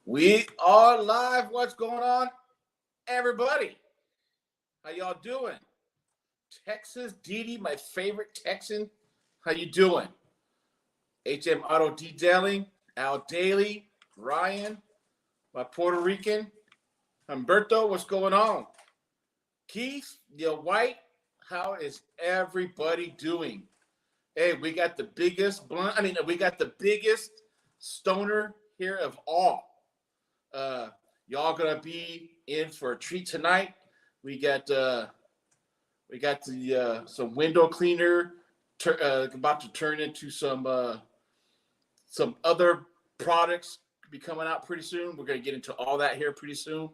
We are live. What's going on, everybody? How y'all doing? Texas Didi, my favorite Texan. How you doing? HM Auto Detailing, Al Daly, Ryan, my Puerto Rican, Humberto. What's going on? Keith, your white. How is everybody doing? Hey, we got the biggest we got the biggest stoner here of all. Y'all gonna be in for a treat tonight. We got the some window cleaner about to turn into some other products be coming out pretty soon. We're gonna get into all that here pretty soon.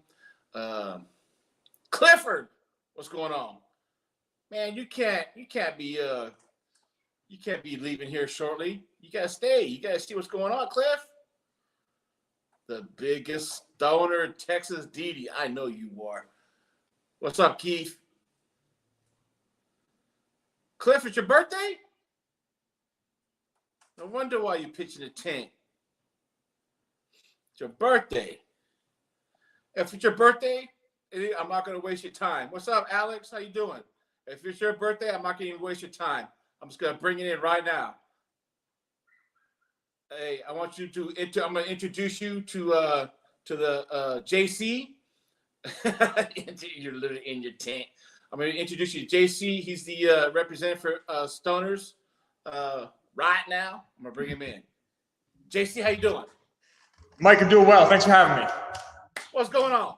Clifford, what's going on? Man, you can't be leaving here shortly. You gotta stay. You gotta see what's going on, Cliff. The biggest stoner in Texas, Didi. I know you are. What's up, Keith? Cliff, it's your birthday? No wonder why you're pitching a tent. It's your birthday. If it's your birthday, I'm not going to waste your time. What's up, Alex? How you doing? If it's your birthday, I'm not going to even waste your time. I'm just going to bring it in right now. Hey, I want you to. I'm going to introduce you to the JC. You're literally in your tent. I'm going to introduce you to JC. He's the representative for Stoners. Right now, I'm going to bring him in. JC, how you doing? Mike, I'm doing well. Thanks for having me. What's going on?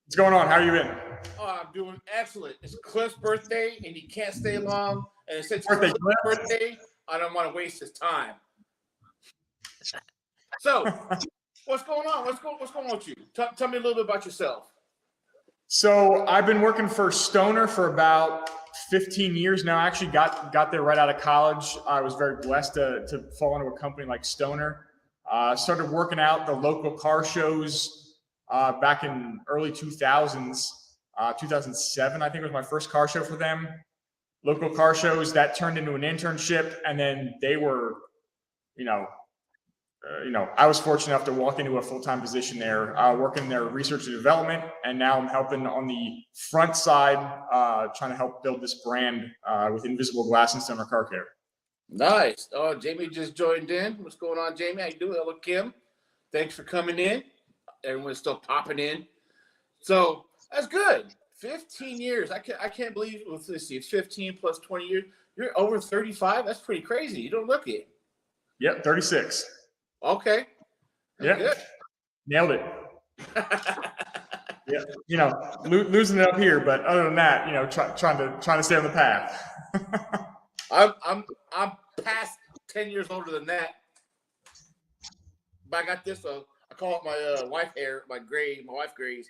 What's going on? How are you in? Oh, I'm doing excellent. It's Cliff's birthday, and he can't stay long. And since it's Cliff's birthday, I don't want to waste his time. So, what's going on? What's going on with you? Tell me a little bit about yourself. So I've been working for Stoner for about 15 years now. I actually got there right out of college. I was very blessed to fall into a company like Stoner. Started working out the local car shows back in early 2000s. 2007, I think, was my first car show for them. Local car shows that turned into an internship, and then they were, I was fortunate enough to walk into a full-time position there, working in their research and development, and now I'm helping on the front side, trying to help build this brand with Invisible Glass and Stoner Car Care. Nice. Oh, Jamie just joined in. What's going on, Jamie? How you doing? Hello, Kim. Thanks for coming in. Everyone's still popping in. So that's good. 15 years. I can't believe. Let's see. It's 15 plus 20 years. You're over 35. That's pretty crazy. You don't look it. Yep, 36. Okay. Yeah. Good. Nailed it. Yeah. Losing it up here, but other than that, trying to stay on the path. I'm past 10 years older than that. But I got this. So I call it my wife hair, my wife grays.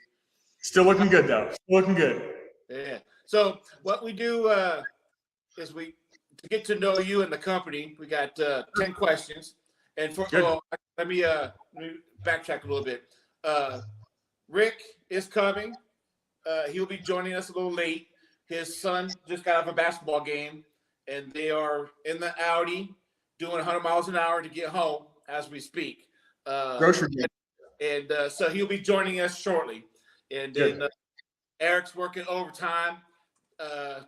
Still looking good though. Still looking good. Yeah. So what we do is to get to know you and the company. We got 10 questions. And let me backtrack a little bit. Rick is coming. He'll be joining us a little late. His son just got off a basketball game, and they are in the Audi doing 100 miles an hour to get home as we speak. Grocery game. And so he'll be joining us shortly. And then Eric's working overtime,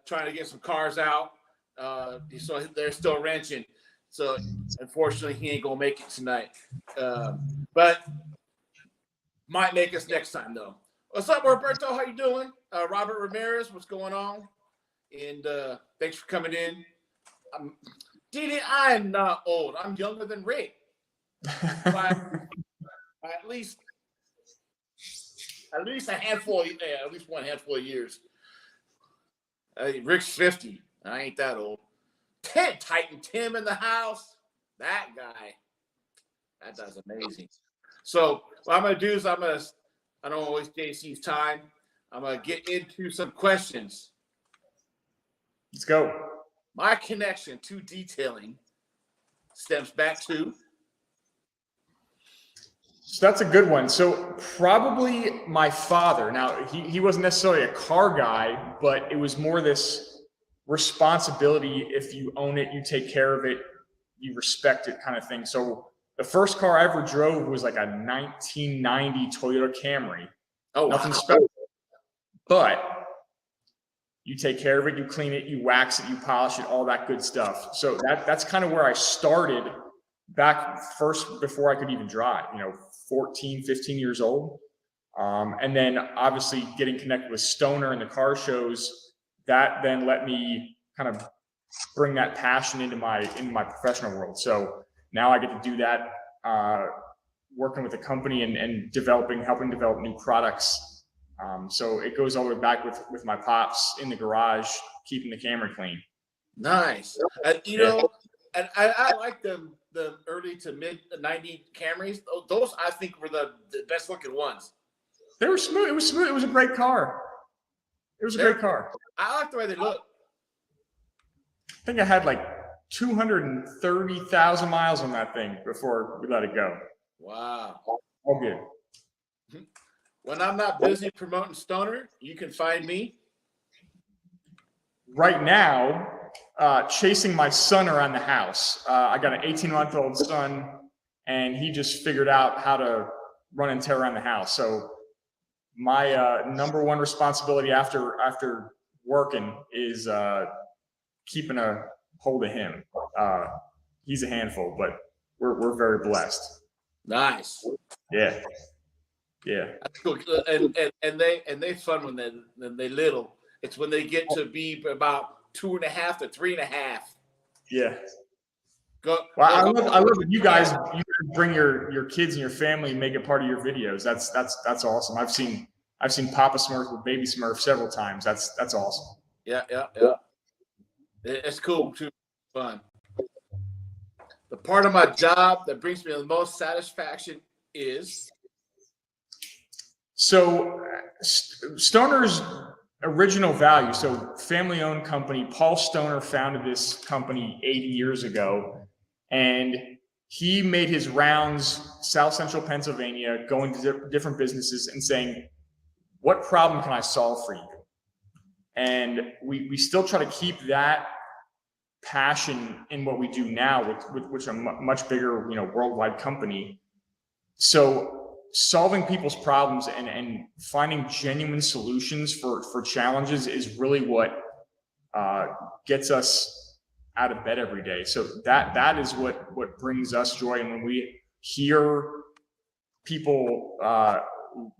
trying to get some cars out. So they're still wrenching. So unfortunately, he ain't gonna make it tonight, but might make us next time though. What's up, Roberto? How you doing? Robert Ramirez, what's going on? And thanks for coming in. Didi, I'm not old. I'm younger than Rick by at least a handful. At least one handful of years. Rick's 50. I ain't that old. Titan Tim in the house. That guy. That does amazing. So what I'm going to do is I don't want to waste JC's time. I'm going to get into some questions. Let's go. My connection to detailing stems back to? So that's a good one. So probably my father. Now, he wasn't necessarily a car guy, but it was more this responsibility. If you own it, you take care of it, you respect it kind of thing. So The first car I ever drove was like a 1990 Toyota Camry. Oh, Nothing wow. special, but you take care of it, you clean it, you wax it, you polish it, all that good stuff. So that's kind of where I started back first before I could even drive, 14, 15 years old. And then obviously getting connected with Stoner and the car shows, that then let me kind of bring that passion into my professional world. So now I get to do that, working with a company and helping develop new products. So it goes all the way back with my pops in the garage, keeping the Camry clean. Nice. And and I like the early to mid 90 Camrys. Those I think were the best looking ones. They were smooth. It was smooth. It was a great car. It was a great car. I like the way they look. I think I had like 230,000 miles on that thing before we let it go. Wow. All good. When I'm not busy promoting Stoner, you can find me right now chasing my son around the house. I got an 18-month-old son, and he just figured out how to run and tear around the house. So my number one responsibility after working is keeping a hold of him. He's a handful, but we're very blessed. Nice. Yeah. That's cool. And they fun when they little. It's when they get to be about 2.5 to 3.5. Yeah. I love that you guys bring your kids and your family and make it part of your videos. That's awesome. I've seen Papa Smurf with Baby Smurf several times. That's awesome. Yeah. It's cool too. Fun. The part of my job that brings me the most satisfaction is. So Stoner's original value. So family-owned company. Paul Stoner founded this company 80 years ago, and he made his rounds South Central Pennsylvania, going to different businesses and saying, what problem can I solve for you? And we still try to keep that passion in what we do now with which a much bigger, worldwide company. So solving people's problems and finding genuine solutions for challenges is really what gets us out of bed every day. So that is what brings us joy. And when we hear people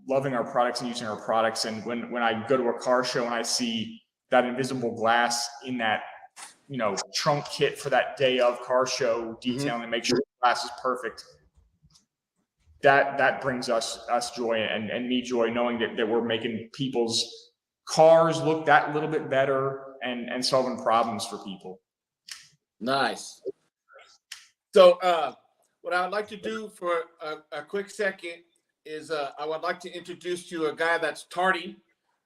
loving our products and using our products, and when I go to a car show and I see that invisible glass in that trunk kit for that day of car show detailing and make sure the glass is perfect, that brings us joy and me joy, knowing that we're making people's cars look that little bit better and solving problems for people. Nice. So what I would like to do for a quick second is I would like to introduce to you a guy that's tardy,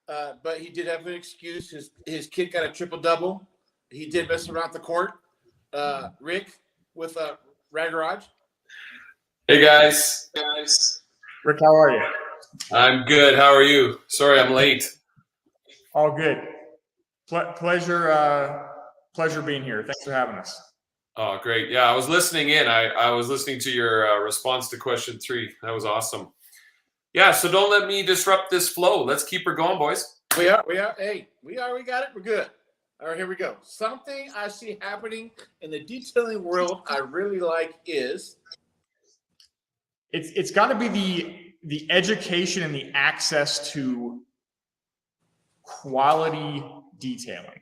but he did have an excuse. His kid got a triple-double. He did mess around the court. Rick with RAD Garage. Hey guys. Rick, how are you? I'm good. How are you? Sorry I'm late. All good. Pleasure being here. Thanks for having us. Oh, great. Yeah, I was listening in. I was listening to your response to question 3. That was awesome. Yeah, so don't let me disrupt this flow. Let's keep her going, boys. We are. Hey, we got it. We're good. All right, here we go. Something I see happening in the detailing world I really like is it's got to be the education and the access to quality detailing.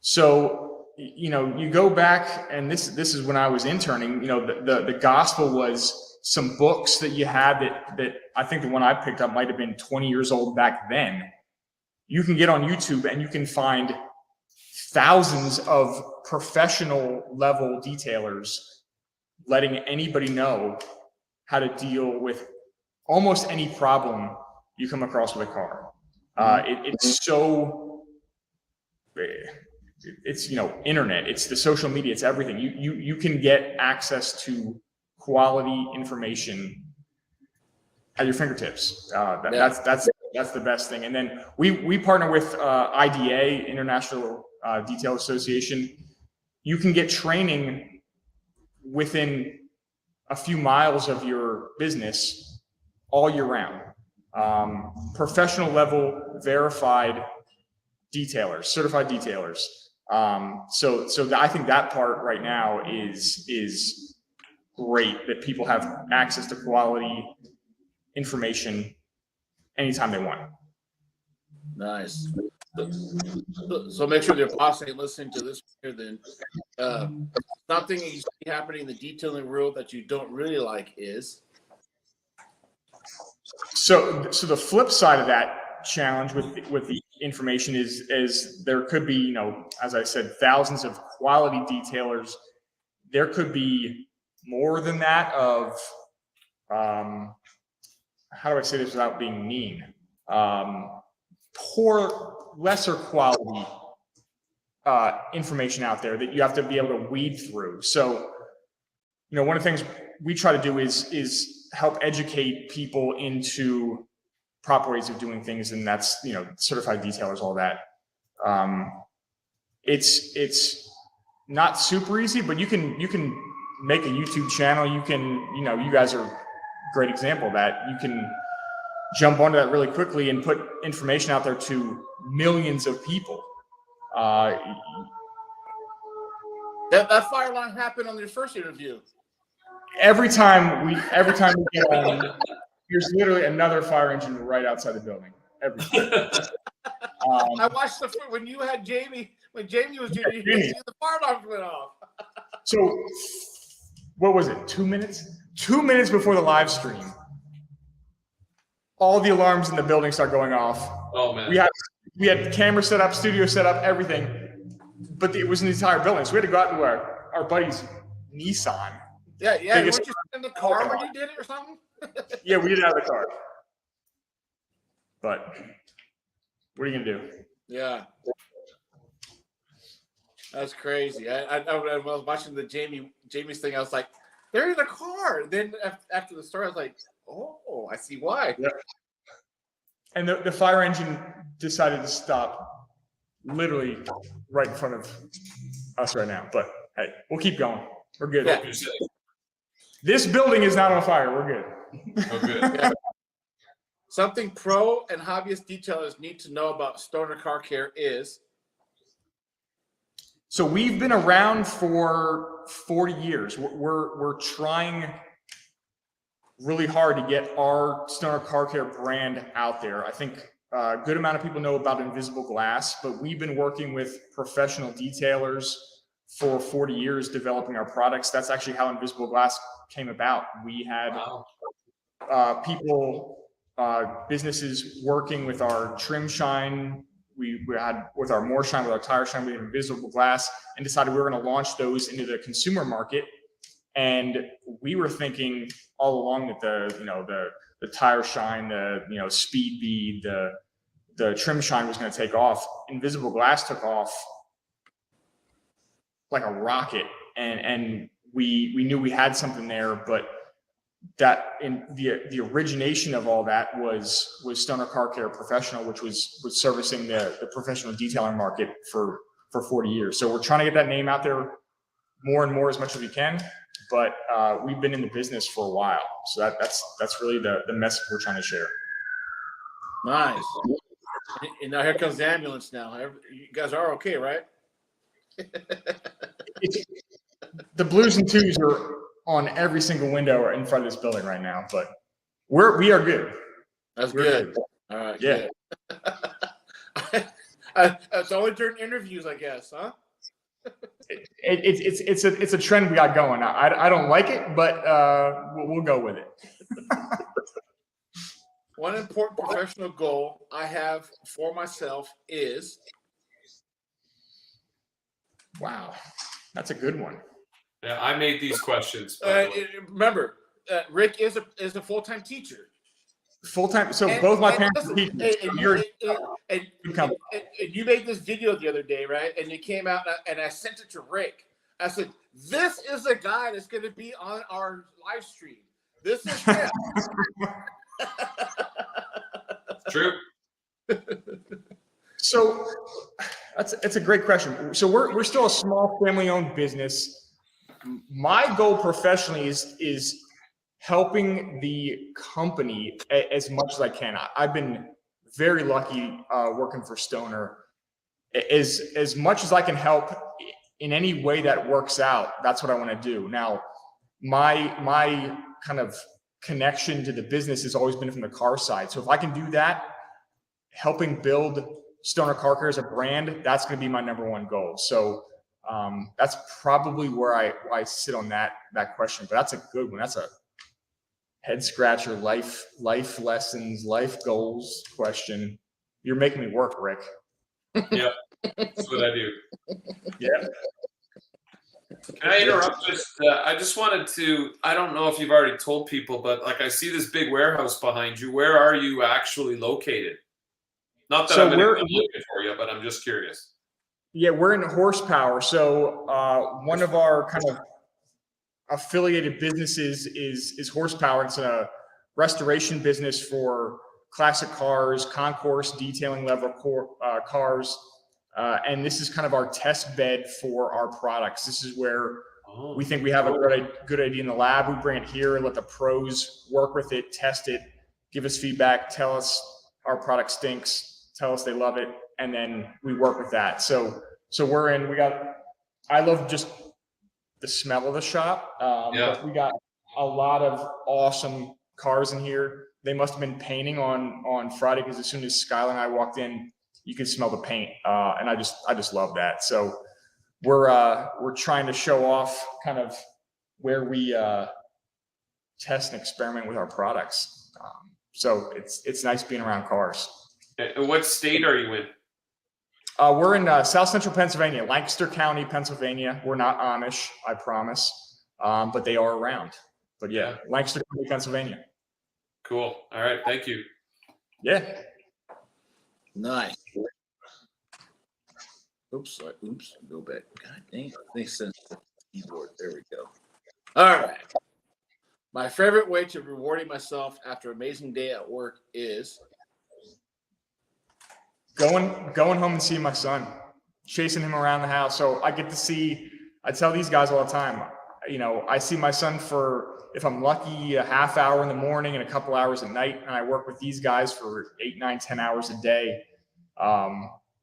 So, you go back, and this is when I was interning, the gospel was some books that you had that I think the one I picked up might have been 20 years old back then. You can get on YouTube and you can find thousands of professional level detailers letting anybody know how to deal with almost any problem you come across with a car. It's internet, it's the social media, it's everything. You can get access to quality information at your fingertips. That's the best thing. And then we partner with IDA, International Detail Association. You can get training within a few miles of your business all year round. Professional level, verified detailers, certified detailers. So I think that part right now is great, that people have access to quality information anytime they want. Nice. So make sure your boss ain't listening to this here then. Something you see happening in the detailing world that you don't really like is? So the flip side of that challenge with the information is there could be, you know, as I said, thousands of quality detailers. There could be more than that of, how do I say this without being mean? Poor, lesser quality information out there that you have to be able to weed through. So, you know, one of the things we try to do is help educate people into proper ways of doing things, and that's, you know, certified detailers, all that. It's not super easy, but you can make a YouTube channel. You can, you know, you guys are a great example of that. You can jump onto that really quickly and put information out there to millions of people. That fire alarm happened on your first interview. Every time we get on, there's literally another fire engine right outside the building. Every time. I watched when you had Jamie, when Jamie was doing it, the fire alarm went off. So, what was it? 2 minutes? 2 minutes before the live stream, all the alarms in the building start going off. Oh man. We had camera set up, studio set up, everything, but it was in the entire building. So we had to go out to our buddy's Nissan. Yeah. Weren't you in the car when you did it or something? Yeah, we did it out of the car. But what are you gonna do? Yeah. That's crazy. I was watching the Jamie's thing. I was like, they're in a car. Then after the story, I was like, oh, I see why. Yep. And the fire engine decided to stop literally right in front of us right now. But hey, we'll keep going. We're good. Yeah. This building is not on fire. We're good. Oh, good. Yeah. Something pro and hobbyist detailers need to know about Stoner Car Care is. So we've been around for 40 years. We're trying really hard to get our Stoner Car Care brand out there. I think a good amount of people know about Invisible Glass, but we've been working with professional detailers for 40 years developing our products. That's actually how Invisible Glass came about. We had businesses working with our trim shine. We had with our more shine, with our tire shine, we had Invisible Glass, and decided we were going to launch those into the consumer market. And we were thinking all along that the tire shine, the speed bead, the trim shine was going to take off. Invisible Glass took off like a rocket, and we knew we had something there, but that in the origination of all that was Stoner Car Care Professional, which was servicing the professional detailing market for 40 years. So we're trying to get that name out there more and more as much as we can, but we've been in the business for a while. So that's really the message we're trying to share. Nice. And now here comes the ambulance now. You guys are okay, right? The blues and twos are on every single window in front of this building right now, but we are good. That's good. All right. Yeah. Good. It's only during interviews, I guess, huh? It's a trend we got going. I don't like it, but we'll go with it. One important professional goal I have for myself is. Wow, that's a good one. Yeah, I made these questions. Remember, Rick is a full-time teacher. Full-time. So both my parents are teachers. And you made this video the other day, right? And it came out, and I sent it to Rick. I said, "This is the guy that's going to be on our live stream. This is him." True. So it's a great question. So we're still a small family-owned business. my goal professionally is helping the company as much as I can. I've been very lucky working for Stoner. As much as I can help in any way that works out, that's what I want to do. Now, my kind of connection to the business has always been from the car side. So if I can do that, helping build Stoner Car Care as a brand, that's going to be my number one goal. So that's probably where I sit on that question. But that's a good one. That's a head scratcher, life lessons, life goals question. You're making me work, Rick. Yeah, that's what I do. Yeah. Can I interrupt? I just wanted to. I don't know if you've already told people, but like I see this big warehouse behind you. Where are you actually located? Not that I'm going to come looking for you, but I'm just curious. Yeah, we're in Horsepower. So one of our kind of affiliated businesses is Horsepower. It's a restoration business for classic cars, concourse, detailing level cars. And this is kind of our test bed for our products. This is where we think we have a good idea in the lab. We bring it here and let the pros work with it, test it, give us feedback, tell us our product stinks, tell us they love it, and then we work with that. So I love just the smell of the shop. But we got a lot of awesome cars in here. They must have been painting on Friday, because as soon as Skylar and I walked in, you could smell the paint. And I just love that. So we're trying to show off kind of where we test and experiment with our products. So it's nice being around cars. And what state are you in? We're in South Central Pennsylvania, Lancaster County, Pennsylvania. We're not Amish, I promise, but they are around. But yeah, Lancaster County, Pennsylvania. Cool. All right. Thank you. Yeah. Nice. Oops. Go back. God dang it. Makes sense. The keyboard. There we go. All right. My favorite way to rewarding myself after an amazing day at work is going home and seeing my son, chasing him around the house. So I get to see, I tell these guys all the time, I see my son for, if I'm lucky, a half hour in the morning and a couple hours at night. And I work with these guys for 8, 9, 10 hours a day.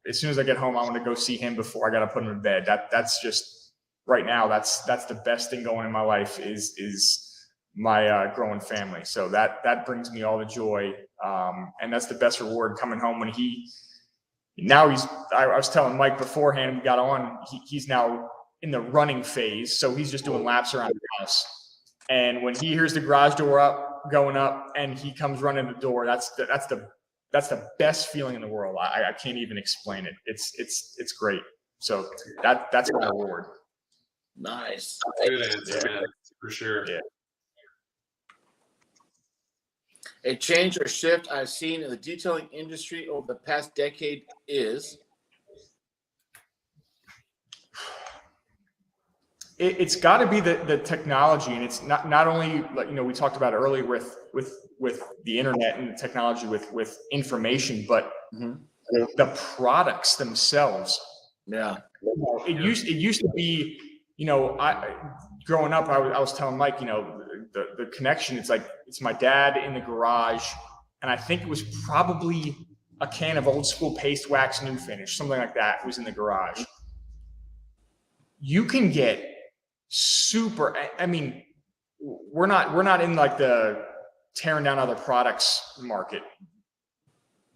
As soon as I get home, I want to go see him before I got to put him in bed. That's just right now. That's the best thing going in my life is my growing family. So that brings me all the joy. And that's the best reward, coming home when I was telling Mike beforehand we got on, he's now in the running phase. So he's just doing laps around the house. And when he hears the garage door going up and he comes running the door, that's the best feeling in the world. I can't even explain it. It's great. So that's my reward. nice. Good answer, man. For sure. Yeah. A change or shift I've seen in the detailing industry over the past decade is it's got to be the technology, and it's not only, we talked about earlier with the internet and the technology with information, but the products themselves. Yeah. It used to be, growing up, I was telling Mike, the connection, it's my dad in the garage, and I think it was probably a can of old school paste wax new finish, something like that was in the garage. You can get super, we're not in like the tearing down other products market.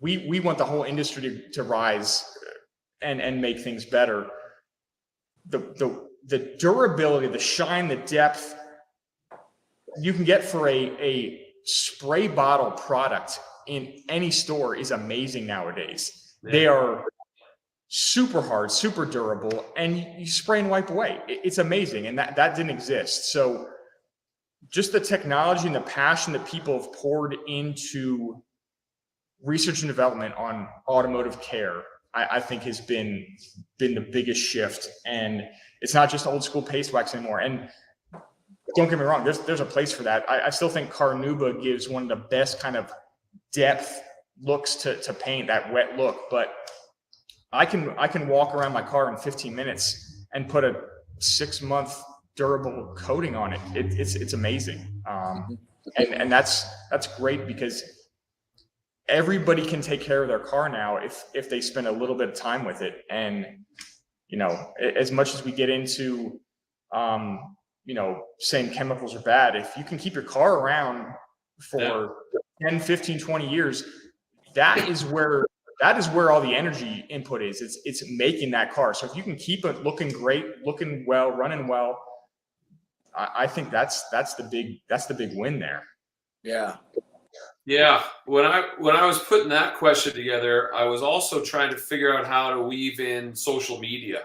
We want the whole industry to rise and make things better. The durability, the shine, the depth you can get for a spray bottle product in any store is amazing nowadays. Yeah. They are super hard, super durable, and you spray and wipe away. It's amazing, and that didn't exist. So just the technology and the passion that people have poured into research and development on automotive care, I think has been the biggest shift. And it's not just old school paste wax anymore. And don't get me wrong, there's a place for that. I still think Carnauba gives one of the best kind of depth looks to paint, that wet look. But I can walk around my car in 15 minutes and put a 6-month durable coating on it. It's amazing. And that's great because everybody can take care of their car now if they spend a little bit of time with it. And, you know, as much as we get into, you know, saying chemicals are bad, if you can keep your car around for 10, 15, 20 years, that is where all the energy input is. It's making that car. So if you can keep it looking great, looking well, running well, I think that's the big win there. Yeah. Yeah. When I was putting that question together, I was also trying to figure out how to weave in social media.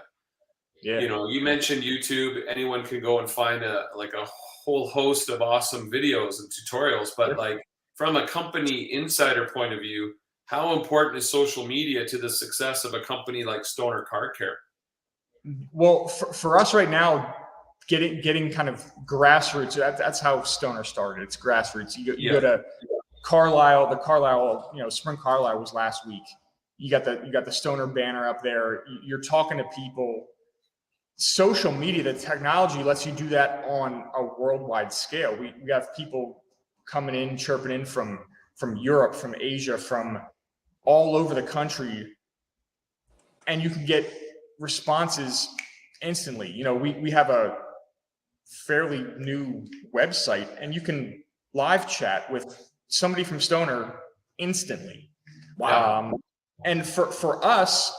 Yeah. You know, you mentioned YouTube. Anyone can go and find a whole host of awesome videos and tutorials. But like from a company insider point of view, how important is social media to the success of a company like Stoner Car Care? Well, for us right now, getting kind of grassroots. That's how Stoner started. It's grassroots. You go to Carlisle. The Carlisle, you know, Spring Carlisle was last week. You got the Stoner banner up there. You're talking to people. Social media, the technology lets you do that on a worldwide scale. We have people coming in, chirping in from Europe, from Asia, from all over the country, and you can get responses instantly. You know, we have a fairly new website, and you can live chat with somebody from Stoner instantly. Wow. And for us,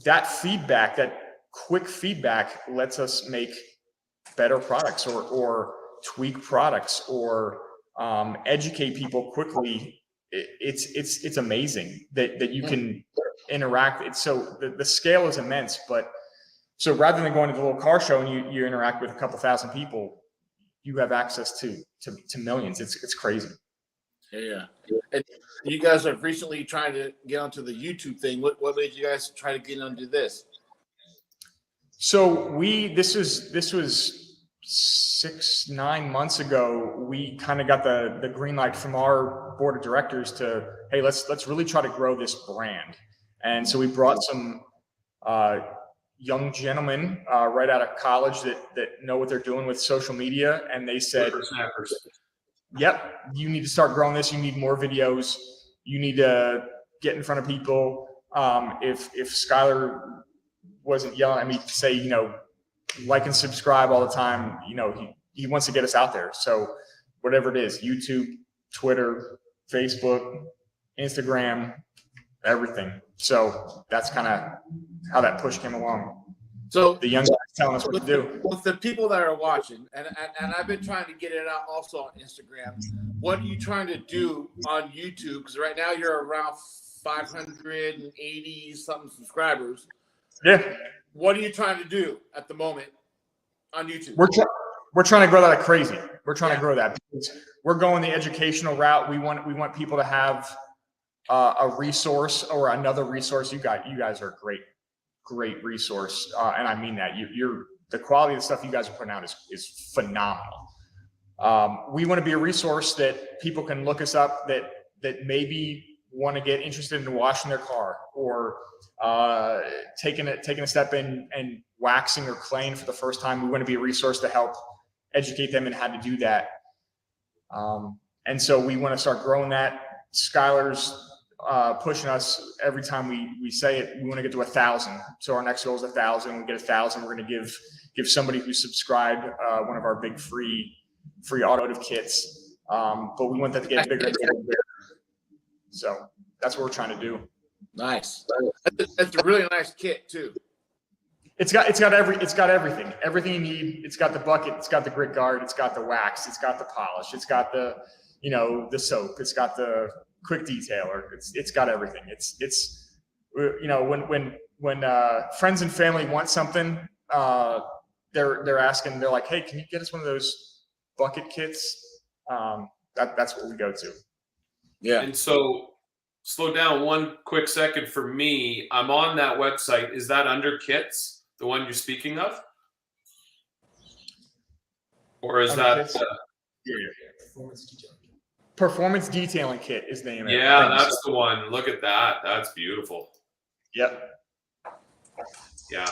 that feedback, that quick feedback, lets us make better products or tweak products or educate people quickly. It's amazing that you can interact. So the scale is immense, but so rather than going to the little car show and you interact with a couple thousand people, you have access to millions. It's crazy. Yeah. And you guys have recently trying to get onto the YouTube thing. What made you guys try to get onto this? So this was 6-9 months ago. We kind of got the green light from our board of directors to, hey, let's really try to grow this brand. And so we brought some young gentlemen right out of college that know what they're doing with social media, and they said, yep, you need to start growing this. You need more videos. You need to get in front of people. If Skylar wasn't yelling at me to say, you know, like and subscribe all the time, you know, he wants to get us out there. So whatever it is, YouTube, Twitter, Facebook, Instagram, everything. So that's kind of how that push came along. So the young guys telling us what to do. With the people that are watching, and I've been trying to get it out also on Instagram, what are you trying to do on YouTube? Because right now you're around 580 something subscribers. Yeah. What are you trying to do at the moment on YouTube? We're trying to grow that like crazy. We're trying to grow that because we're going the educational route. We want people to have a resource or another resource. You guys are a great resource, and I mean that. You're the quality of the stuff you guys are putting out is phenomenal. We want to be a resource that people can look us up that maybe want to get interested in washing their car or taking a step in and waxing or claying for the first time. We want to be a resource to help educate them in how to do that. And so we want to start growing that. Skylar's pushing us every time we say it. We want to get to 1,000. So our next goal is 1,000. We get 1,000. We're going to give somebody who's subscribed one of our big free automotive kits. But we want that to get bigger and bigger and bigger. So that's what we're trying to do. Nice. That's a really nice kit too. It's got everything you need. It's got the bucket. It's got the grit guard. It's got the wax. It's got the polish. It's got the soap. It's got the quick detailer. It's got everything. It's when friends and family want something, they're asking. They're like, hey, can you get us one of those bucket kits? That's what we go to. Yeah. And so slow down one quick second for me. I'm on that website. Is that under kits, the one you're speaking of? Or is that Performance Detailing Kit is the name of it. Yeah, that's the one. Look at that. That's beautiful. Yep. Yeah.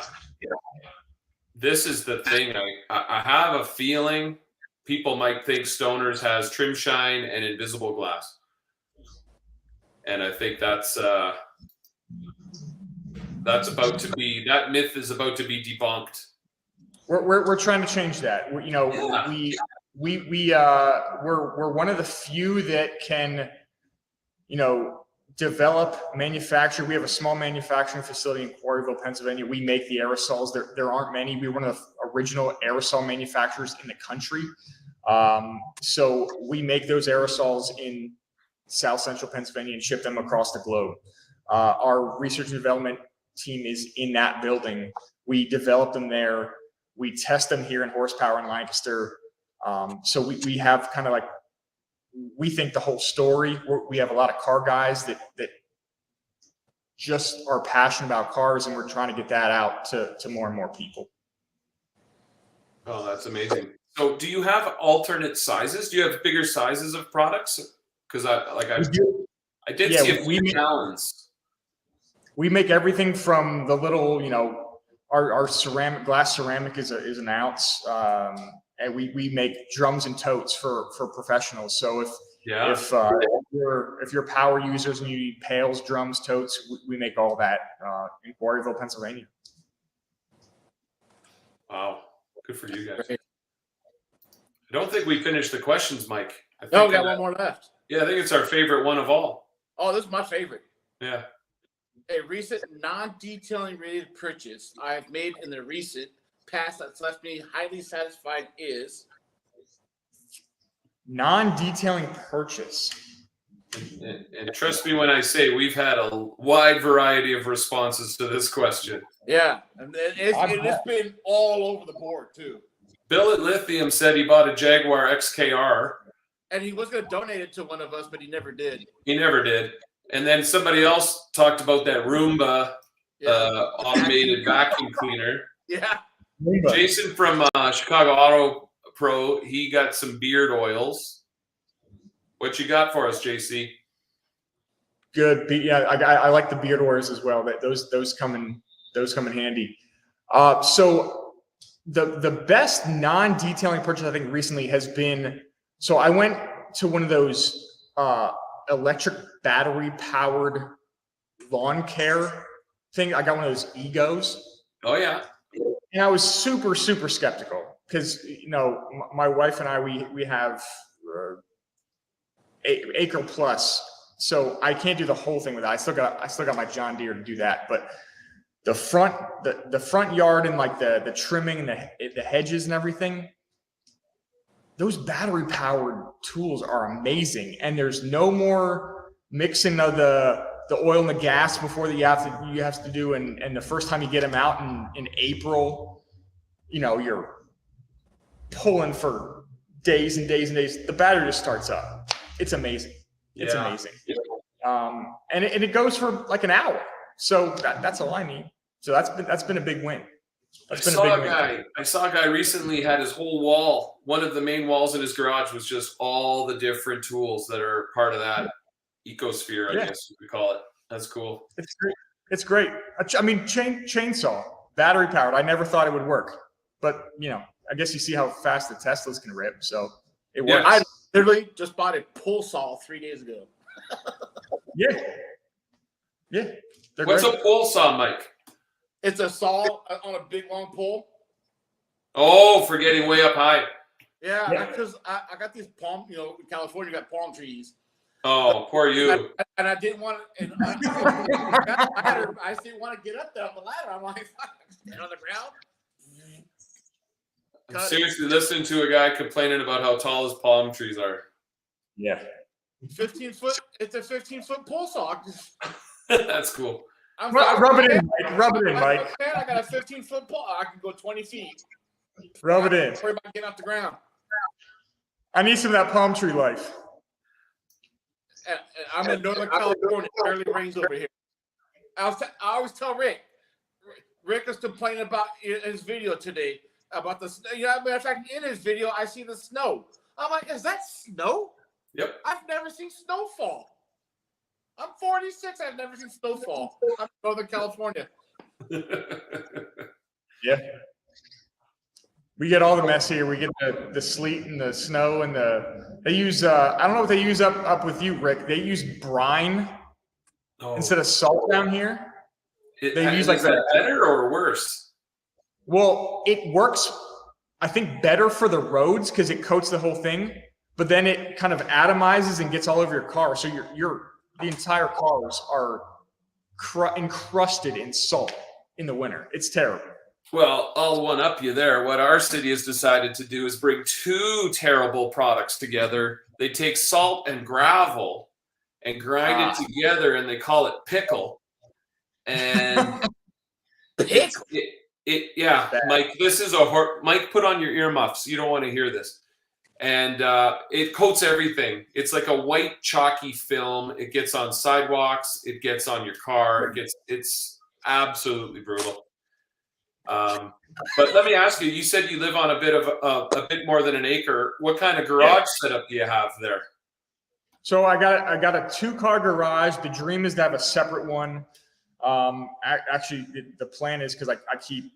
this is the thing. I have a feeling people might think Stoners has trim shine and invisible glass. And I think that's about to be, that myth is about to be debunked. We're trying to change that. We're one of the few that can, develop, manufacture. We have a small manufacturing facility in Quarryville, Pennsylvania. We make the aerosols. There aren't many. We're one of the original aerosol manufacturers in the country. So we make those aerosols in South Central Pennsylvania and ship them across the globe. Our research and development team is in that building. We develop them there. We test them here in Horsepower in Lancaster. So we have kind of like, we think the whole story. We have a lot of car guys that just are passionate about cars, and we're trying to get that out to more and more people. Oh, that's amazing. So do you have alternate sizes? Do you have bigger sizes of products? Because I did see a few gallons. We make everything from the little, our glass ceramic is an ounce. And we make drums and totes for professionals. So if you're power users and you need pails, drums, totes, we make all that in Quarryville, Pennsylvania. Wow, good for you guys. I don't think we finished the questions, Mike. We got one more left. Yeah, I think it's our favorite one of all. Oh, this is my favorite. Yeah. A recent non-detailing related purchase I have made in the recent past that's left me highly satisfied is non-detailing purchase. And trust me when I say we've had a wide variety of responses to this question. Yeah, and it's been all over the board too. Bill at Lithium said he bought a Jaguar XKR. And he was going to donate it to one of us, but he never did. He never did. And then somebody else talked about that Roomba automated vacuum cleaner. Yeah. Jason from Chicago Auto Pro, he got some beard oils. What you got for us, JC? Good. Yeah, I like the beard oils as well. Those come in handy. So the best non-detailing purchase I think recently has been. So I went to one of those electric battery powered lawn care thing. I got one of those Egos. Oh yeah. And I was super, super skeptical because, my wife and I, we have acre plus. So I can't do the whole thing with that. I still got my John Deere to do that. But the front yard and like the trimming and the hedges and everything, those battery powered tools are amazing. And there's no more mixing of the oil and the gas before that you have to do. And the first time you get them out in April, you're pulling for days and days and days. The battery just starts up. It's amazing. It's amazing. And it goes for like an hour. So that's all I need. So that's been a big win. I saw a guy recently had his whole wall. One of the main walls in his garage was just all the different tools that are part of that ecosphere, I guess you could call it. That's cool. It's great. It's great. I mean, chainsaw, battery powered. I never thought it would work, but I guess you see how fast the Teslas can rip. So it works. I literally just bought a pull saw 3 days ago. Yeah. What's a pull saw, Mike? It's a saw on a big long pole. Oh, for getting way up high. Yeah. Because I got these palm. In California, you got palm trees. Oh, poor you. And I didn't want to. And I didn't want to get up there on the ladder. I'm like, stand on the ground. I'm seriously listening to a guy complaining about how tall his palm trees are. Yeah. 15 foot. It's a 15-foot pull saw. That's cool. Rub it in, Mike. I got a 15-foot pole. I can go 20 feet. Rub it in. Worry about getting off the ground. I need some of that palm tree life. And I'm in Northern California. It barely rains over here. I always tell Rick. Rick is complaining about his video today about the snow. Matter of fact, in his video, I see the snow. I'm like, is that snow? Yep. I've never seen snowfall. I'm 46. I've never seen snowfall. I'm in Northern California. Yeah. We get all the mess here. We get the sleet and the snow and they use I don't know what they use up with you, Rick. They use brine instead of salt down here. They use like that better or worse? Well, it works, I think, better for the roads because it coats the whole thing, but then it kind of atomizes and gets all over your car. So the entire cars are encrusted in salt in the winter. It's terrible. Well, I'll one up you there. What our city has decided to do is bring two terrible products together. They take salt and gravel and grind it together, and they call it pickle. And Pickle? Yeah, Mike, this is Mike, put on your earmuffs. You don't want to hear this. And it coats everything. It's like a white chalky film. It gets on sidewalks. It gets on your car. It's absolutely brutal. But let me ask you, you said you live on a bit more than an acre. What kind of garage setup do you have there? So I got a 2-car garage. The dream is to have a separate one. Actually, the plan is because I keep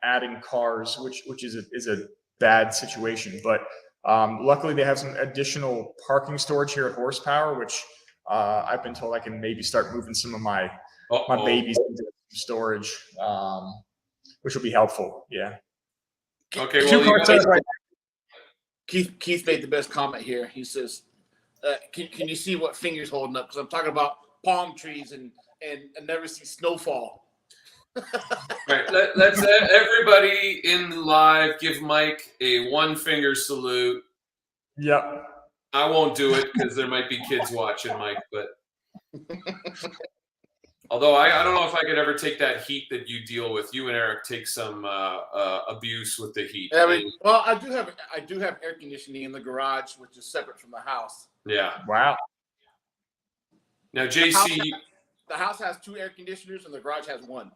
adding cars, which is a bad situation. But luckily, they have some additional parking storage here at Horsepower, which I've been told I can maybe start moving some of my babies into storage, which will be helpful. Yeah. Okay. Well, Keith made the best comment here. He says, "Can you see what finger's holding up? Because I'm talking about palm trees and never see snowfall." All right, let's everybody in live give Mike a 1-finger salute. Yep. I won't do it because there might be kids watching, Mike. But although I don't know if I could ever take that heat that you deal with. You and Eric take some abuse with the heat. Well, I do have air conditioning in the garage, which is separate from the house. Yeah. Wow. Now, JC, the house has 2 air conditioners, and the garage has 1.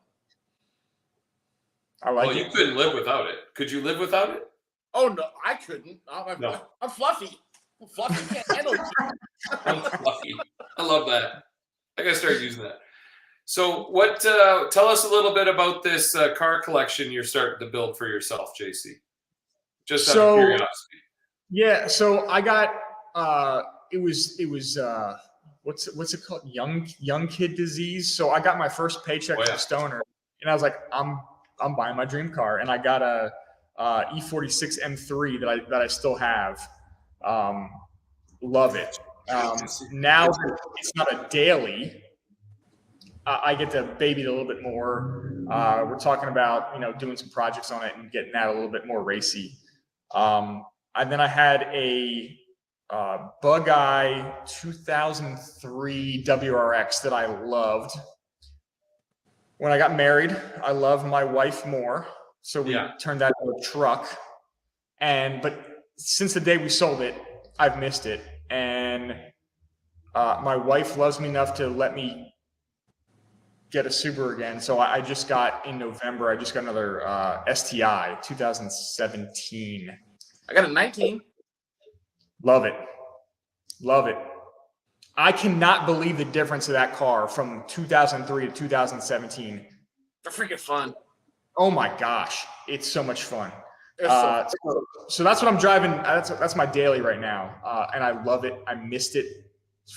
I like it. You couldn't live without it. Could you live without it? Oh no, I couldn't. I'm fluffy. I'm fluffy. Can't handle it. I'm fluffy. I love that. I gotta start using that. So, tell us a little bit about this car collection you're starting to build for yourself, JC. Just out of curiosity. Yeah. So I got it was what's it called? Young kid disease. So I got my first paycheck from Stoner, and I was like, I'm buying my dream car, and I got a E46 M3 that I still have. Love it. Now that it's not a daily, I get to baby it a little bit more. We're talking about doing some projects on it and getting that a little bit more racy. And then I had a Bug Eye 2003 WRX that I loved. When I got married, I loved my wife more, so we turned that into a truck. But since the day we sold it, I've missed it. And my wife loves me enough to let me get a Subaru again. So I just got, in November, I just got another STI 2017. I got a 19. Love it. Love it. I cannot believe the difference of that car from 2003 to 2017. They're freaking fun. Oh my gosh. It's so much fun. So that's what I'm driving. That's my daily right now. And I love it. I missed it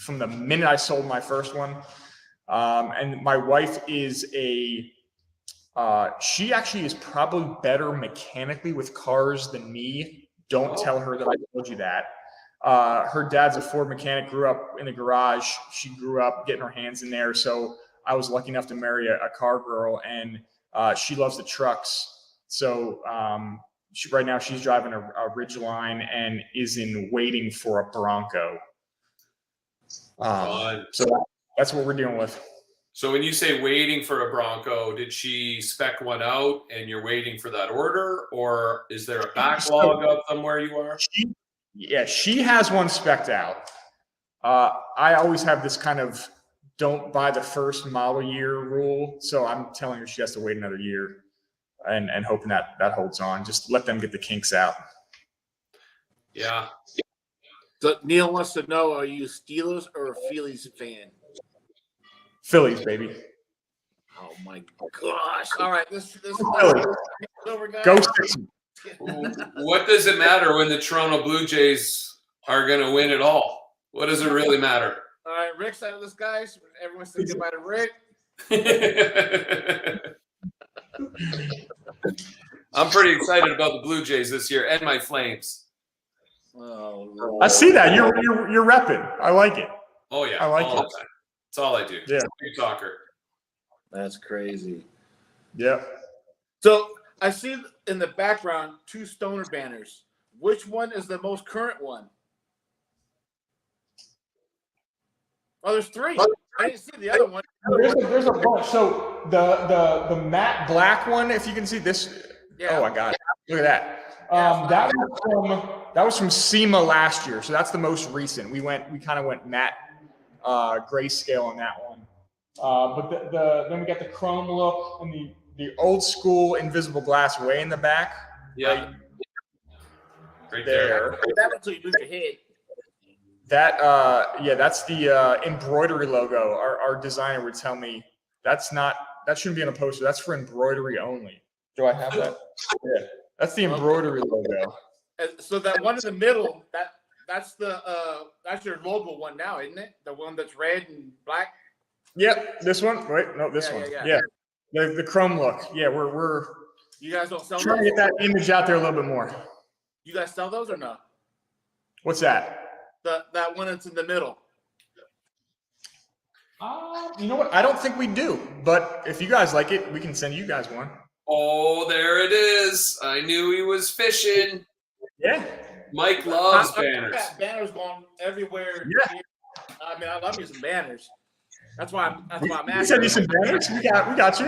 from the minute I sold my first one. And my wife is she actually is probably better mechanically with cars than me. Don't tell her that I told you that. Her dad's a Ford mechanic, grew up in the garage. She grew up getting her hands in there. So I was lucky enough to marry a car girl, and she loves the trucks. So right now she's driving a Ridgeline and is waiting for a Bronco. So that's what we're dealing with. So when you say waiting for a Bronco, did she spec one out and you're waiting for that order, or is there a backlog of them where you are? She has one spec'd out. I always have this kind of don't buy the first model year rule. So I'm telling her she has to wait another year and hoping that holds on. Just let them get the kinks out. Yeah. So Neil wants to know, are you a Steelers or a Phillies fan? Phillies, baby. Oh my gosh. All right. This Phillies. over, guys. Go Sixers. What does it matter when the Toronto Blue Jays are going to win it all? What does it really matter? All right, Rick's out of this, guys. Everyone say goodbye to Rick. I'm pretty excited about the Blue Jays this year and my Flames. Oh, I see that. You're repping. I like it. Oh yeah, I like all it. the time. That's all I do. Yeah. Big talker. that's crazy. Yep. So I see in the background 2 Stoner banners. Which one is the most current one? Oh, there's 3. I didn't see the other one. There's a bunch. So the matte black one, if you can see this. Yeah. Oh, I got it. Look at that. That was from SEMA last year. So that's the most recent. We kind of went matte grayscale on that one. But then we got the chrome look and the old school invisible glass way in the back. Yeah. Right there. That until you move your head. That's the embroidery logo. Our designer would tell me that shouldn't be on a poster. That's for embroidery only. Do I have that? Yeah, that's the embroidery logo. So that one in the middle, that's your logo one now, isn't it? The one that's red and black. Yep, this one. Wait, no, this one. Yeah. The chrome look. Yeah, we're You guys don't sell trying those? to get that image out there a little bit more. You guys sell those or no? What's that? That one that's in the middle. You know what? I don't think we do. But if you guys like it, we can send you guys one. Oh, there it is. I knew he was fishing. Yeah. Mike loves I've banners. got banners going everywhere. Yeah. I mean, I love me some banners. That's why I'm We asking. send you some banners. We got you.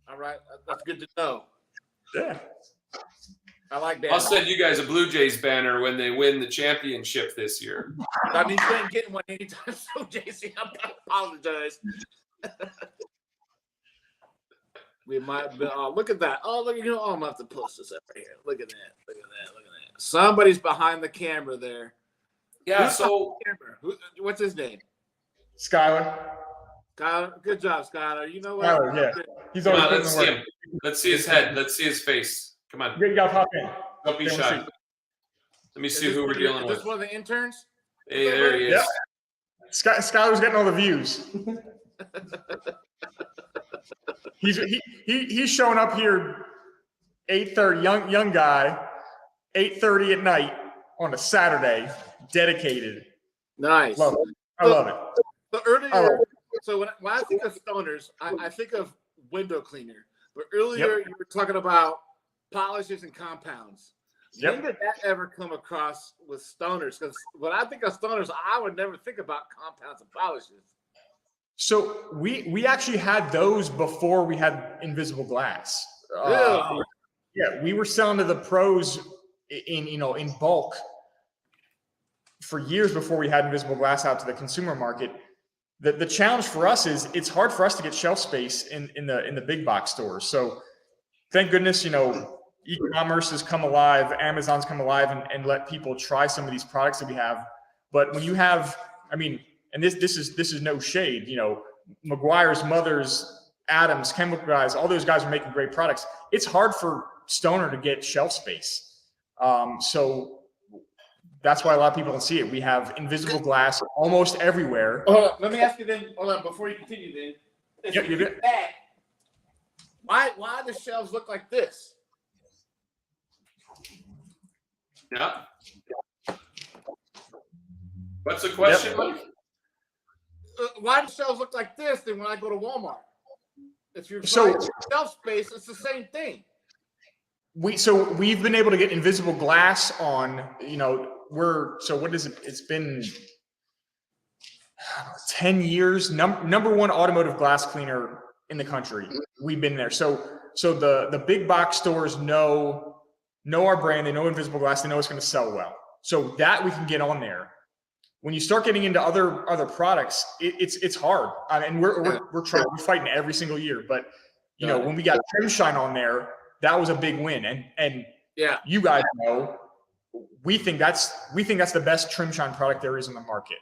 All right, that's good to know. Yeah. I like banners. I'll send you guys a Blue Jays banner when they win the championship this year. I mean, you ain't getting one anytime soon, JC. I apologize. We might be, look at that. Oh, look, I'm gonna have to post this up right here. Look at that. Look at that. Look at that. Somebody's behind the camera there. Yeah, Who's so behind the camera? What's his name? Skylar. Skylar. Good job, Skylar. You know what? Skylar, yeah. He's come always on, putting let's the see work. him. Let's see his head. Let's see his face. Come on. You gotta pop in. Don't be They wanna shy. see. Let me see who we're dealing Is with. this one of the interns? Hey, there he is. Yep. Skylar's getting all the views. He's showing up here 8:30, young guy, 8:30 at night on a Saturday, dedicated. Nice. Love it. I love it. So earlier, so when I think of stoners, I think of window cleaner. But earlier you were talking about polishes and compounds. Yep. When did that ever come across with stoners? Because when I think of stoners, I would never think about compounds and polishes. So we actually had those before we had invisible glass. Really? Yeah, we were selling to the pros in bulk for years before we had invisible glass out to the consumer market. The challenge for us is it's hard for us to get shelf space in the big box stores. So thank goodness, e-commerce has come alive, Amazon's come alive and let people try some of these products that we have. But when you have, and this is no shade, McGuire's, Mothers, Adams, Chemical Guys, all those guys are making great products. It's hard for Stoner to get shelf space. So that's why a lot of people don't see it. We have invisible glass almost everywhere. Hold on, let me ask you then. Hold on, before you continue then. Yep, you're good. Why the shelves look like this? Yeah. What's the question, Mike? Why do shelves look like this than when I go to Walmart? If you're So- trying shelf space, it's the same thing. We've been able to get invisible glass on, what is it? It's been 10 years. Number one automotive glass cleaner in the country. We've been there. So the big box stores know our brand. They know invisible glass. They know it's going to sell well. So that we can get on there. When you start getting into other products, it's hard. And we're trying. We're fighting every single year. But when we got Trim Shine on there, that was a big win. And Yeah. you guys know, we think that's the best Trim Shine product there is in the market.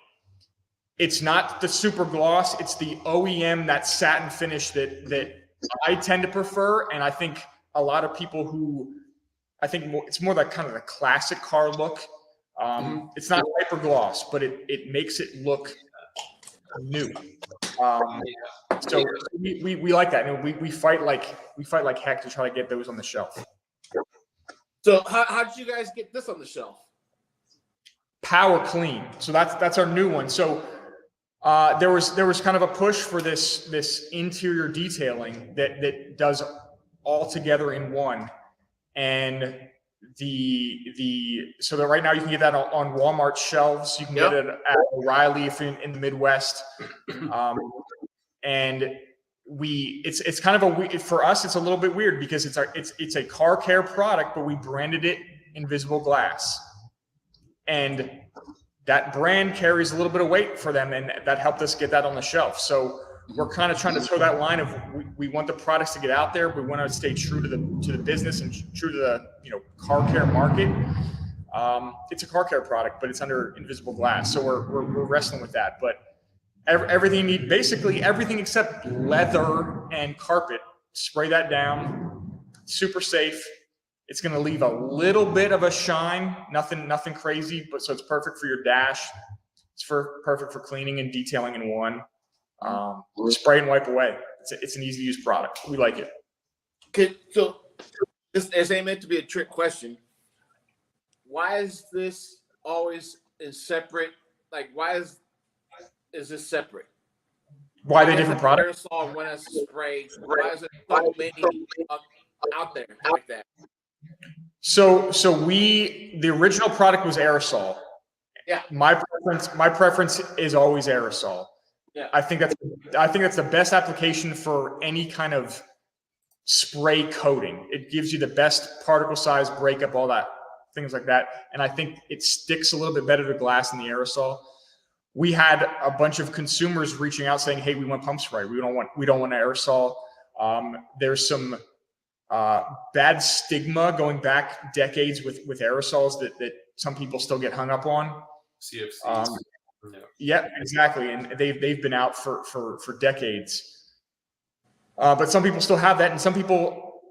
It's not the super gloss. It's the OEM, that satin finish that I tend to prefer. And I think a lot of people who I think it's more like kind of the classic car look. It's not hyper gloss, but it makes it look new. So we like that. And we fight like heck to try to get those on the shelf. So how did you guys get this on the shelf? Power Clean. So that's our new one. So there was kind of a push for this interior detailing that does all together in one. And so that right now you can get that on Walmart shelves. You can get it at O'Reilly if you're in the Midwest. And it's kind of for us, it's a little bit weird because it's a car care product, but we branded it Invisible Glass. And that brand carries a little bit of weight for them, and that helped us get that on the shelf. So we're kind of trying to toe that line of we want the products to get out there. We want to stay true to the business and true to the car care market. It's a car care product, but it's under Invisible Glass. So we're wrestling with that. But everything you need, basically everything except leather and carpet, spray that down. Super safe. It's going to leave a little bit of a shine, nothing crazy, but so it's perfect for your dash. It's perfect for cleaning and detailing in one. Spray and wipe away. It's an easy to use product. We like it. Okay, so this ain't meant to be a trick question. Why is this always in separate? Like, why is this separate? Why are they different products? Aerosol, one has spray. Why is it so many out there like that? So the original product was aerosol. Yeah. My preference is always aerosol. Yeah. I think that's the best application for any kind of spray coating. It gives you the best particle size breakup, all that, things like that. And I think it sticks a little bit better to glass than the aerosol. We had a bunch of consumers reaching out saying, "Hey, we want pump spray. We don't want aerosol." There's some bad stigma going back decades with aerosols that some people still get hung up on. CFCs. Yeah, exactly. And they've been out for decades. But some people still have that, and some people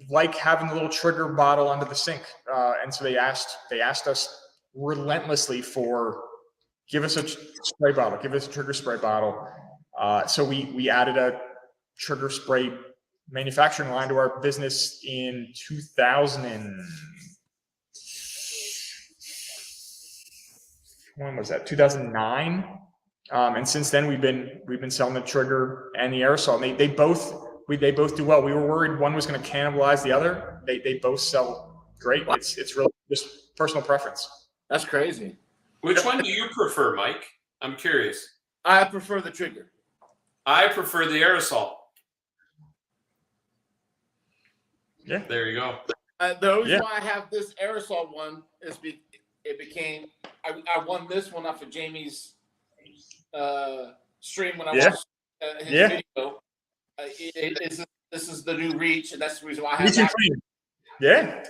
like having a little trigger bottle under the sink. And so they asked us relentlessly for, give us a spray bottle, give us a trigger spray bottle. So we added a trigger spray manufacturing line to our business in 2000 when was that? 2009. And since then we've been selling the trigger and the aerosol. And they both do well. We were worried one was going to cannibalize the other. They both sell great. Wow. It's really just personal preference. That's crazy. Which one do you prefer, Mike? I'm curious. I prefer the trigger. I prefer the aerosol. Yeah. There you go. The reason why I have this aerosol one is I won this one off of Jamie's stream when I watched his video. This is the new Reach, and that's the reason why I have that. Yeah.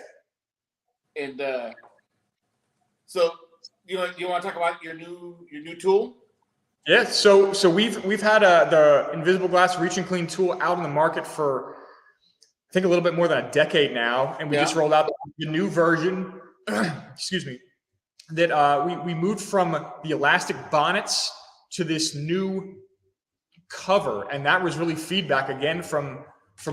And so you want to talk about your new tool? Yeah. So we've had the Invisible Glass Reach and Clean tool out in the market for I think a little bit more than a decade now, and we just rolled out the new version. Excuse me. That we moved from the elastic bonnets to this new cover, and that was really feedback again from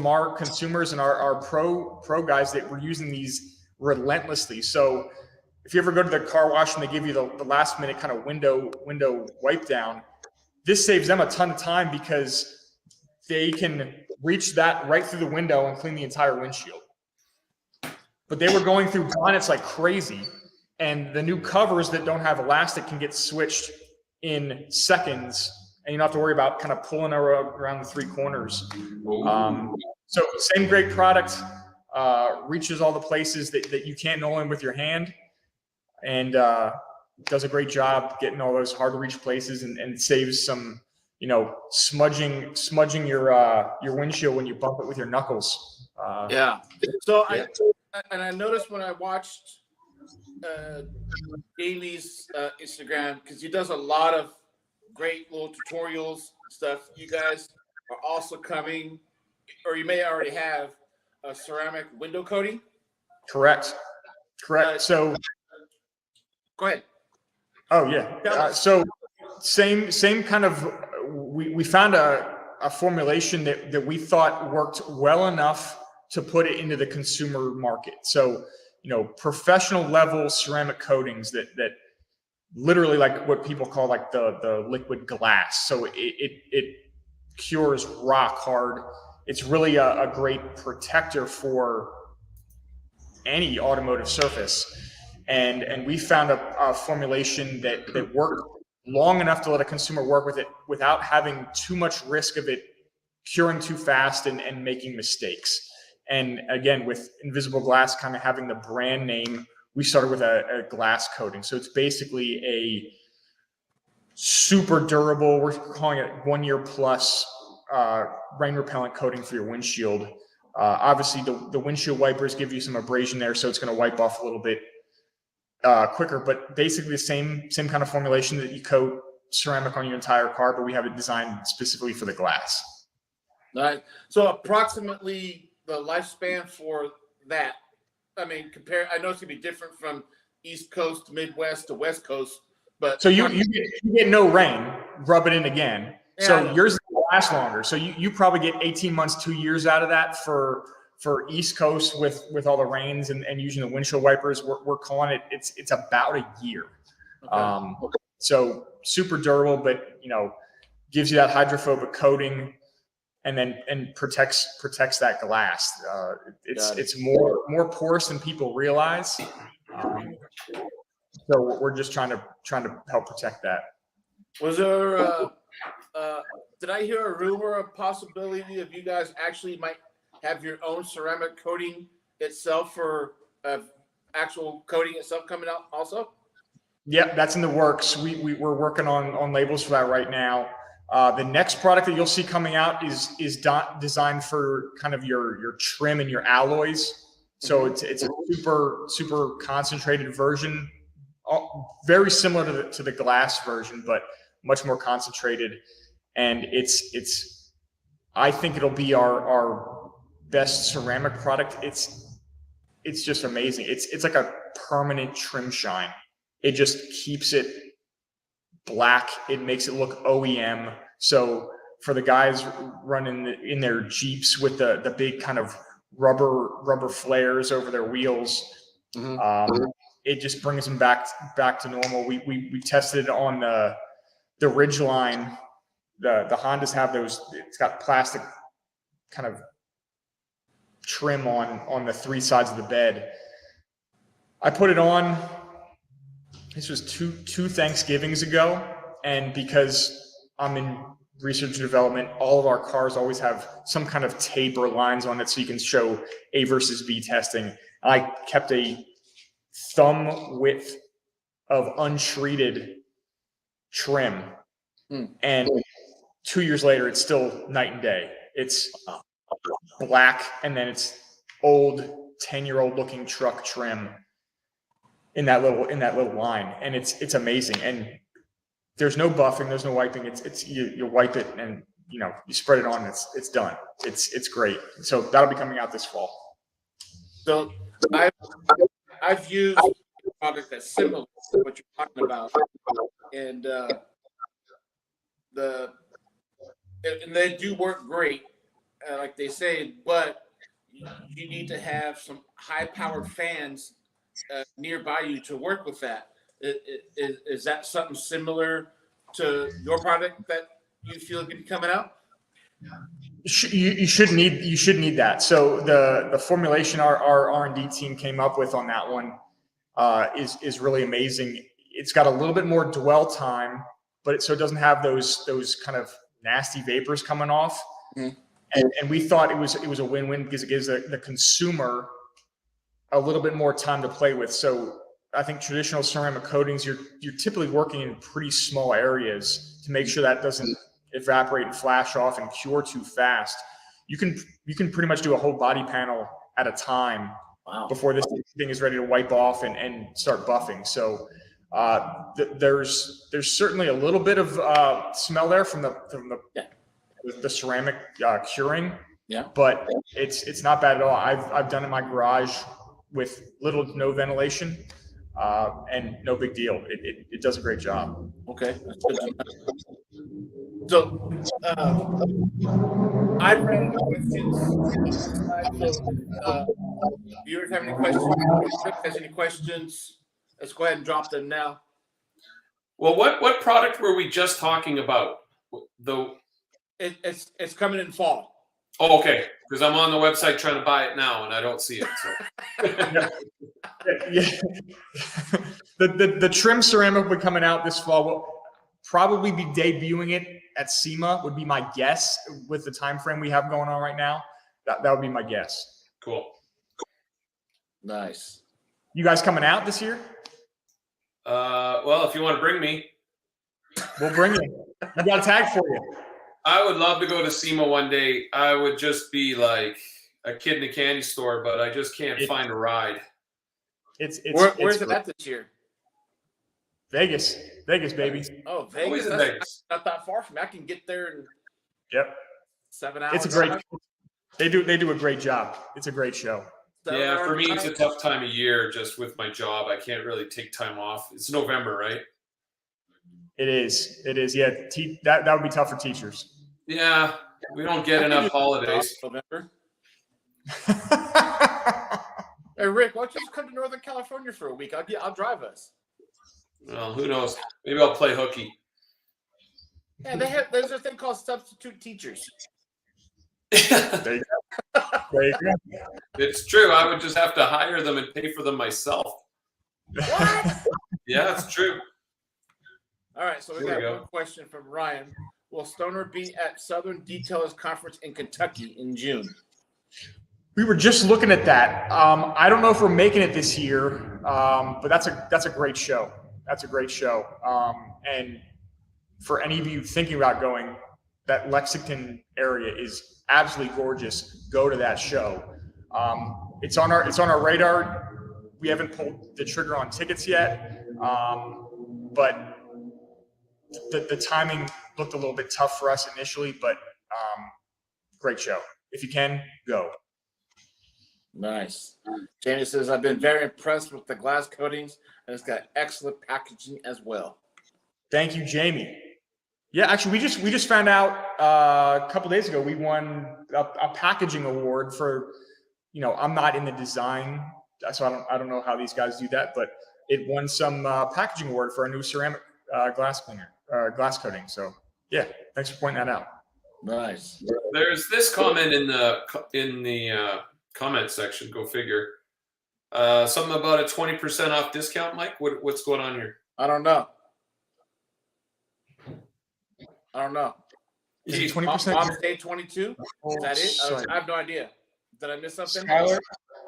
our consumers and our pro guys that were using these relentlessly. So if you ever go to the car wash and they give you the last minute kind of window wipe down, this saves them a ton of time because they can reach that right through the window and clean the entire windshield. But they were going through bonnets like crazy. And the new covers that don't have elastic can get switched in seconds, and you don't have to worry about kind of pulling around the three corners. So same great product, reaches all the places that you can't know in with your hand, and does a great job getting all those hard to reach places and saves some, smudging your windshield when you bump it with your knuckles. So I noticed when I watched Bailey's Instagram, because he does a lot of great little tutorials stuff. You guys are also coming, or you may already have, a ceramic window coating. Correct. So go ahead. Oh yeah. So same kind of. We found a formulation that we thought worked well enough to put it into the consumer market. So professional level ceramic coatings that literally like what people call like the liquid glass. So it cures rock hard. It's really a great protector for any automotive surface. And we found a formulation that worked long enough to let a consumer work with it without having too much risk of it curing too fast and making mistakes. And again, with Invisible Glass kind of having the brand name, we started with a glass coating. So it's basically a super durable, we're calling it 1 year plus rain repellent coating for your windshield. Obviously, the windshield wipers give you some abrasion there, so it's going to wipe off a little bit quicker, but basically the same kind of formulation that you coat ceramic on your entire car, but we have it designed specifically for the glass. All right. So approximately the lifespan for that, I mean, I know it's gonna be different from East Coast to Midwest to West Coast, but so you get no rain, rub it in again. Yeah, so yours will last longer. So you probably get 18 months, 2 years out of that for East Coast with all the rains and using the windshield wipers. We're calling it, it's about a year. Okay. So super durable, but gives you that hydrophobic coating and protects that glass. It's more porous than people realize. So we're just trying to help protect that. Was there did I hear a rumor, a possibility of you guys actually might have your own ceramic coating itself for actual coating itself coming out also? Yep, that's in the works. We're working on labels for that right now. The next product that you'll see coming out is designed for kind of your trim and your alloys. So it's a super concentrated version, very similar to the glass version, but much more concentrated. And I think it'll be our best ceramic product. It's just amazing. It's like a permanent trim shine. It just keeps it black. It makes it look OEM. So for the guys running in their Jeeps with the big kind of rubber flares over their wheels, it just brings them back to normal. We tested it on the Ridgeline. The Hondas have those. It's got plastic kind of trim on the three sides of the bed. I put it on. This was two Thanksgivings ago, and because I'm in research and development, all of our cars always have some kind of tape or lines on it so you can show A versus B testing. I kept a thumb width of untreated trim, and 2 years later, it's still night and day. It's black, and then it's old 10-year-old looking truck trim in that little line, and it's amazing. And there's no buffing, there's no wiping. It's you wipe it and you spread it on. It's done. It's great. So that'll be coming out this fall. So I've used a product that's similar to what you're talking about, and they do work great, like they say, but you need to have some high-powered fans nearby you to work with that. Is that something similar to your product that you feel could be coming out? You should need that. So the formulation our R&D team came up with on that one is really amazing. It's got a little bit more dwell time, but so it doesn't have those kind of nasty vapors coming off. And we thought it was a win-win because it gives the consumer a little bit more time to play with. So I think traditional ceramic coatings, you're typically working in pretty small areas to make sure that doesn't evaporate and flash off and cure too fast. You can pretty much do a whole body panel at a time. Wow. Before this thing is ready to wipe off and start buffing. So there's certainly a little bit of smell there from the ceramic curing. Yeah. But it's not bad at all. I've done it in my garage with little to no ventilation, and no big deal. It does a great job. Okay. That's good to know. So, I've read any questions. Viewers have any questions? Rick has any questions? Let's go ahead and drop them now. Well, what product were we just talking about? It's coming in fall. Oh, okay. Because I'm on the website trying to buy it now and I don't see it. So. Yeah. The trim ceramic will be coming out this fall. We'll probably be debuting it at SEMA, would be my guess, with the time frame we have going on right now. That would be my guess. Cool. Nice. You guys coming out this year? Well, if you want to bring me, we'll bring you. We got a tag for you. I would love to go to SEMA one day. I would just be like a kid in a candy store, but I just can't find a ride. Where's it at this year? Vegas, baby. Oh, Vegas. Vegas. Not that far from me. I can get there in 7 hours. It's a great. They do a great job. It's a great show. Yeah, for me, it's a tough time of year just with my job. I can't really take time off. It's November, right? It is. Yeah, that would be tough for teachers. Yeah, we don't get enough holidays. November. Hey, Rick, why don't you just come to Northern California for a week? I'll drive us. Well, who knows? Maybe I'll play hooky. Yeah, there's a thing called substitute teachers. There you go. It's true. I would just have to hire them and pay for them myself. What? Yeah, it's true. All right, so we got one question from Ryan. Will Stoner be at Southern Detailers Conference in Kentucky in June? We were just looking at that. I don't know if we're making it this year, but that's a great show. That's a great show. And for any of you thinking about going, that Lexington area is absolutely gorgeous. Go to that show. It's on our radar. We haven't pulled the trigger on tickets yet, but the timing looked a little bit tough for us initially. But great show. If you can, go. Nice. Jamie says, I've been very impressed with the glass coatings, and it's got excellent packaging as well. Thank you, Jamie. Yeah, actually, we just found out a couple days ago we won a packaging award for, I'm not in the design, so I don't know how these guys do that, but it won some packaging award for a new ceramic glass coating. So yeah, thanks for pointing that out. Nice. There's this comment in the comment section. Go figure. Something about a 20% off discount, Mike. What's going on here? I don't know. Is it 20%? Mom's Day 22? Is that it? I have no idea. Did I miss something? Skylar,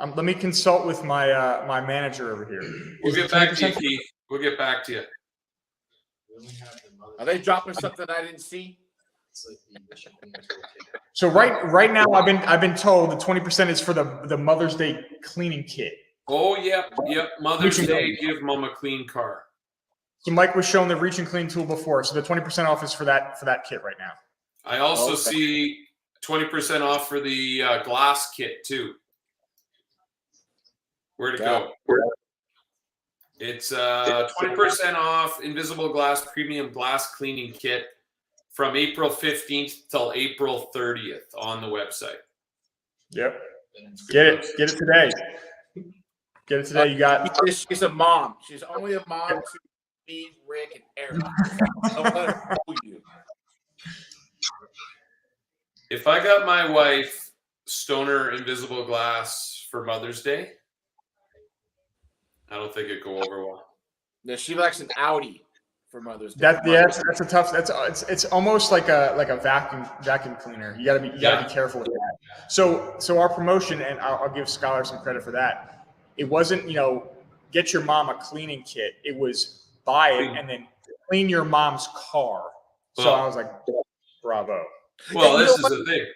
let me consult with my my manager over here. We'll get back to you, Keith. We'll get back to you. Are they dropping something I didn't see? So right now I've been told the 20% is for the Mother's Day cleaning kit. Oh yep. Mother's Day, give Mom a clean car. So Mike was showing the reach and clean tool before, so the 20% off is for that kit right now. I also see 20% off for the glass kit too. Where'd it go? It's 20% off Invisible Glass Premium Glass Cleaning Kit from April 15th till April 30th on the website. Yep. Get it today. Get it today. You got. She's a mom. She's only a mom to me, Rick, and Eric. Don't let her fool you. If I got my wife Stoner Invisible Glass for Mother's Day, I don't think it'd go over well. No, she likes an Audi for Mother's Day. That's a tough. It's almost like a vacuum cleaner. You gotta be careful with that. So our promotion, and I'll give Skylar some credit for that. It wasn't get your mom a cleaning kit. It was buy it and then clean your mom's car. So I was like, bravo. Well, this is the thing.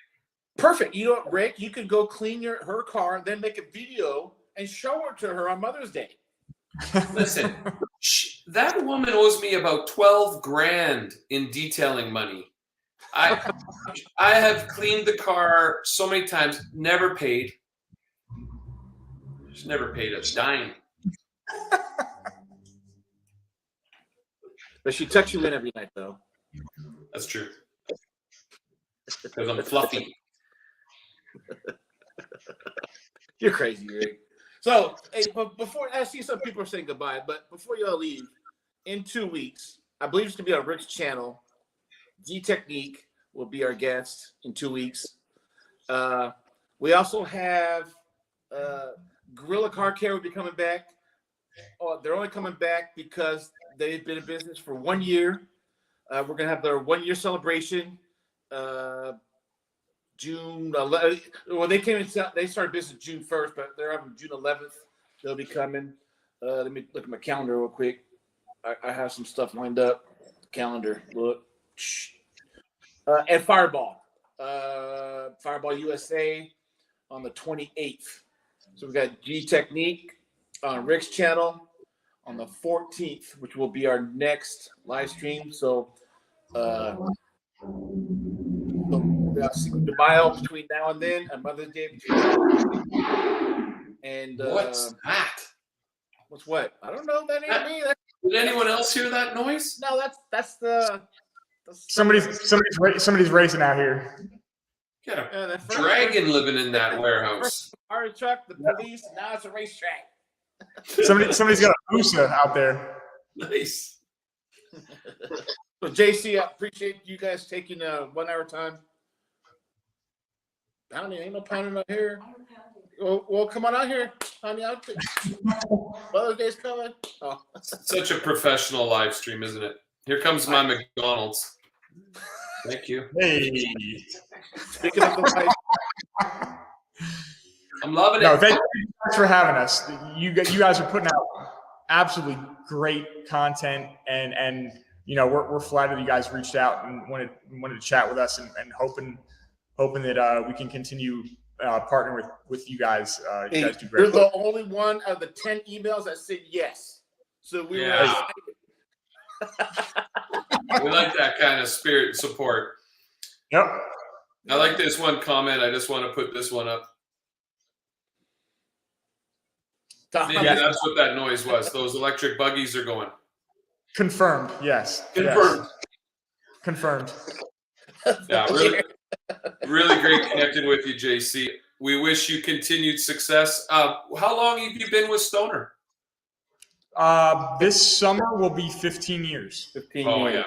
Perfect. You know what, Rick? You could go clean her car, then make a video and show it to her on Mother's Day. Listen, that woman owes me about $12,000 in detailing money. I have cleaned the car so many times, never paid. She's never paid a dime. But she tucks you in every night, though. That's true. Because I'm fluffy. You're crazy, Rick. So, hey, but before I see some people are saying goodbye, but before y'all leave, in 2 weeks, I believe it's gonna be on Rick's channel. D Technique will be our guest in 2 weeks. We also have Gorilla Car Care will be coming back. Oh, they're only coming back because they've been in business for 1 year. We're gonna have their 1 year celebration. June 11th. Well, they started business June 1st, but they're having June 11th. They'll be coming. Let me look at my calendar real quick. I have some stuff lined up. Calendar, look. And Fireball. Fireball USA on the 28th. So we got G Technique on Rick's channel on the 14th, which will be our next live stream. So the mile between now and then, and Mother's Day between now and What's that? What's what? I don't know. That ain't me. Did anyone else hear that noise? No, that's the somebody's racing out here. Got a dragon living in that warehouse. Fire truck, the police. Now it's a racetrack. Somebody's got a Musa out there. Nice. So JC, I appreciate you guys taking 1 hour time. Pounding, ain't no pounding out here. Well, come on out here, honey. Out there. Mother's Day's coming. Oh. Such a professional live stream, isn't it? Here comes my McDonald's. Thank you. Hey. Speaking of the life, I'm loving it. No, thanks for having us. You guys are putting out absolutely great content, and you know we're flattered you guys reached out and wanted to chat with us, and hoping that we can continue partnering with you guys. You guys do great. You're the only one of the 10 emails that said yes. So we were excited. We like that kind of spirit and support. Yep. I like this one comment. I just want to put this one up. Maybe that's what that noise was. Those electric buggies are going. Confirmed. Yes. Confirmed. Yes. Confirmed. Yeah, really great connecting with you, JC. We wish you continued success. How long have you been with Stoner? This summer will be 15 years. 15 years.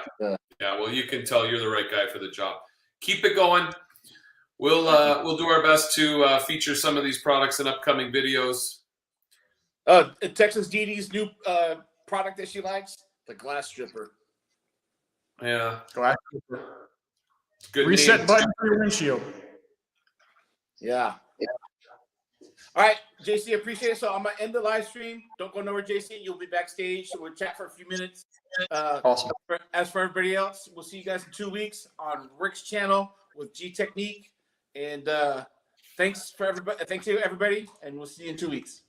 Yeah. Well, you can tell you're the right guy for the job. Keep it going. We'll do our best to feature some of these products in upcoming videos. Texas Didi's new product that she likes, the glass stripper. Yeah. Glass stripper. Good reset name. button for your windshield. Yeah. All right, JC, appreciate it. So I'm gonna end the live stream. Don't go nowhere, JC. You'll be backstage. We'll chat for a few minutes. Awesome. As for everybody else, we'll see you guys in 2 weeks on Rick's channel with G Technique. And thanks to everybody, and we'll see you in 2 weeks.